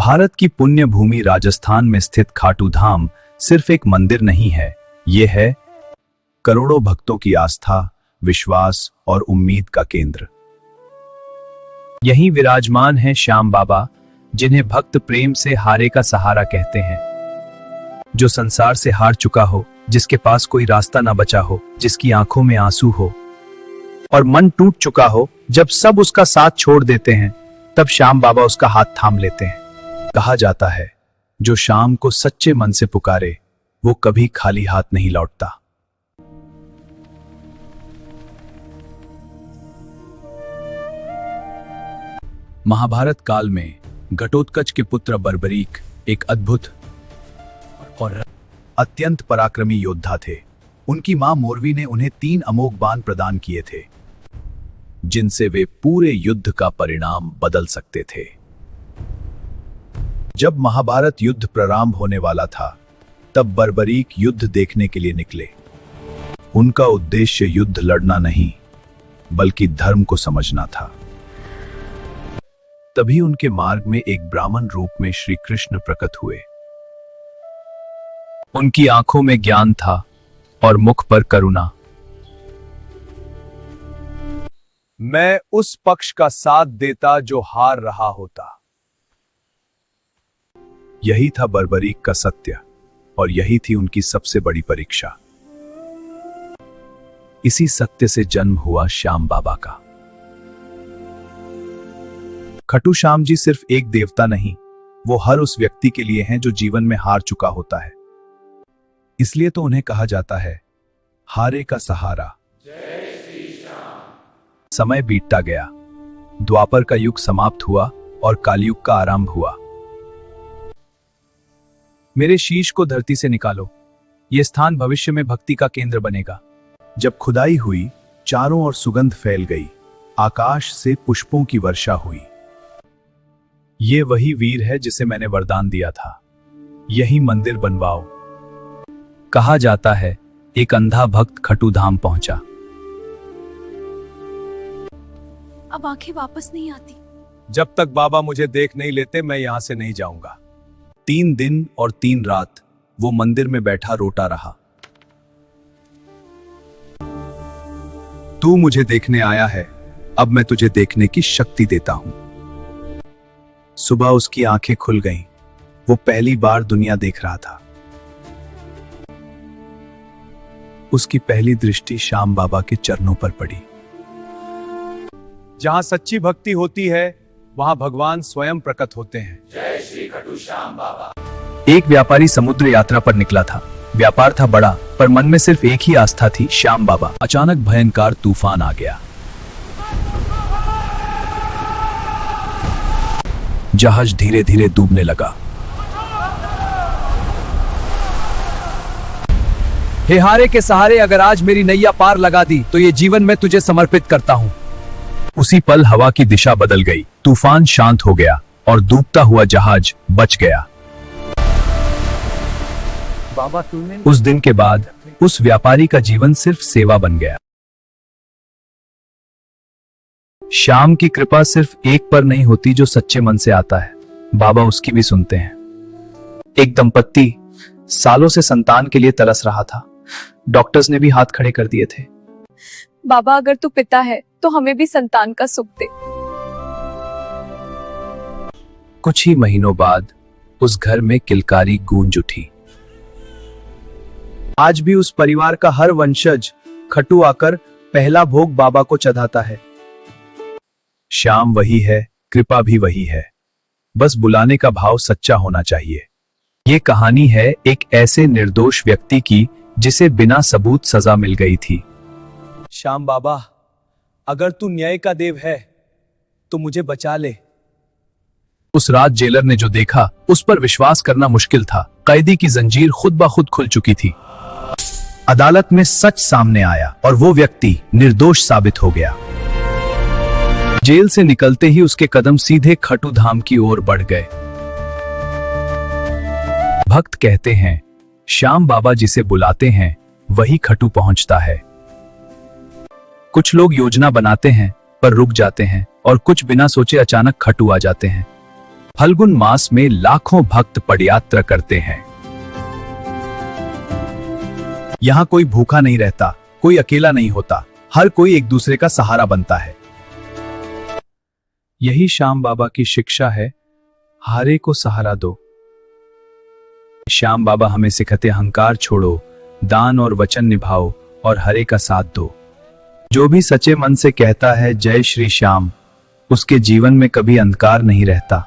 भारत की पुण्य भूमि राजस्थान में स्थित खाटू धाम सिर्फ एक मंदिर नहीं है, ये है करोड़ों भक्तों की आस्था, विश्वास और उम्मीद का केंद्र। यहीं विराजमान है श्याम बाबा, जिन्हें भक्त प्रेम से हारे का सहारा कहते हैं। जो संसार से हार चुका हो, जिसके पास कोई रास्ता ना बचा हो, जिसकी आंखों में आंसू हो और मन टूट चुका हो, जब सब उसका साथ छोड़ देते हैं, तब श्याम बाबा उसका हाथ थाम लेते हैं। कहा जाता है, जो शाम को सच्चे मन से पुकारे, वो कभी खाली हाथ नहीं लौटता। महाभारत काल में घटोत्कच के पुत्र बर्बरीक एक अद्भुत और अत्यंत पराक्रमी योद्धा थे। उनकी मां मोरवी ने उन्हें 3 अमोघ बाण प्रदान किए थे, जिनसे वे पूरे युद्ध का परिणाम बदल सकते थे। जब महाभारत युद्ध प्रारंभ होने वाला था, तब बर्बरीक युद्ध देखने के लिए निकले। उनका उद्देश्य युद्ध लड़ना नहीं, बल्कि धर्म को समझना था। तभी उनके मार्ग में एक ब्राह्मण रूप में श्री कृष्ण प्रकट हुए। उनकी आंखों में ज्ञान था और मुख पर करुणा। मैं उस पक्ष का साथ देता जो हार रहा होता। यही था बर्बरीक का सत्य, और यही थी उनकी सबसे बड़ी परीक्षा। इसी सत्य से जन्म हुआ श्याम बाबा का। खटू श्याम जी सिर्फ एक देवता नहीं, वो हर उस व्यक्ति के लिए हैं जो जीवन में हार चुका होता है। इसलिए तो उन्हें कहा जाता है, हारे का सहारा। जय श्री श्याम। समय बीतता गया, द्वापर का युग समाप्त हुआ और कालयुग का आरंभ हुआ। मेरे शीश को धरती से निकालो, यह स्थान भविष्य में भक्ति का केंद्र बनेगा। जब खुदाई हुई, चारों ओर सुगंध फैल गई, आकाश से पुष्पों की वर्षा हुई। ये वही वीर है जिसे मैंने वरदान दिया था, यही मंदिर बनवाओ। कहा जाता है, एक अंधा भक्त खटू धाम पहुंचा। अब आंखें वापस नहीं आती। जब तक बाबा मुझे देख नहीं लेते, मैं यहां से नहीं जाऊंगा। 3 दिन और 3 रात वो मंदिर में बैठा रोता रहा। तू मुझे देखने आया है, अब मैं तुझे देखने की शक्ति देता हूं। सुबह उसकी आंखें खुल गईं। वो पहली बार दुनिया देख रहा था। उसकी पहली दृष्टि श्याम बाबा के चरणों पर पड़ी। जहां सच्ची भक्ति होती है, वहां भगवान स्वयं प्रकट होते हैं। जय श्री खटू श्याम बाबा। एक व्यापारी समुद्र यात्रा पर निकला था। व्यापार था बड़ा, पर मन में सिर्फ एक ही आस्था थी, श्याम बाबा। अचानक भयंकर तूफान आ गया। जहाज धीरे धीरे डूबने लगा। हे हारे के सहारे, अगर आज मेरी नैया पार लगा दी, तो ये जीवन मैं तुझे समर्पित करता हूं। उसी पल हवा की दिशा बदल गई, तूफान शांत हो गया और डूबता हुआ जहाज बच गया। बाबा तूने उस दिन के बाद उस व्यापारी का जीवन सिर्फ सेवा बन गया। श्याम की कृपा सिर्फ एक पर नहीं होती जो सच्चे मन से आता है, बाबा उसकी भी सुनते हैं। एक दंपत्ति सालों से संतान के लिए तरस रहा था। डॉक्टर्स ने भी हाथ खड़े कर दिए थे। बाबा, अगर तू पिता है तो हमें भी संतान का सुख दे। कुछ ही महीनों बाद उस घर में किलकारी गूंज उठी। आज भी उस परिवार का हर वंशज खटू आकर पहला भोग बाबा को चढ़ाता है। श्याम वही है, कृपा भी वही है, बस बुलाने का भाव सच्चा होना चाहिए। ये कहानी है एक ऐसे निर्दोष व्यक्ति की जिसे बिना सबूत सजा मिल गई थी। श्याम बाबा, अगर तू न्याय का देव है तो मुझे बचा ले। उस रात जेलर ने जो देखा, उस पर विश्वास करना मुश्किल था। कैदी की जंजीर खुद ब खुद खुल चुकी थी। अदालत में सच सामने आया और वो व्यक्ति निर्दोष साबित हो गया। जेल से निकलते ही उसके कदम सीधे खटू धाम की ओर बढ़ गए। भक्त कहते हैं, श्याम बाबा जिसे बुलाते हैं वही खटू पहुंचता है। कुछ लोग योजना बनाते हैं पर रुक जाते हैं, और कुछ बिना सोचे अचानक खटू आ जाते हैं। फल्गुन मास में लाखों भक्त पदयात्रा करते हैं। यहाँ कोई भूखा नहीं रहता, कोई अकेला नहीं होता, हर कोई एक दूसरे का सहारा बनता है। यही श्याम बाबा की शिक्षा है, हारे को सहारा दो। श्याम बाबा हमें सिखाते अहंकार छोड़ो, दान और वचन निभाओ और हरे का साथ दो। जो भी सच्चे मन से कहता है जय श्री श्याम, उसके जीवन में कभी अंधकार नहीं रहता।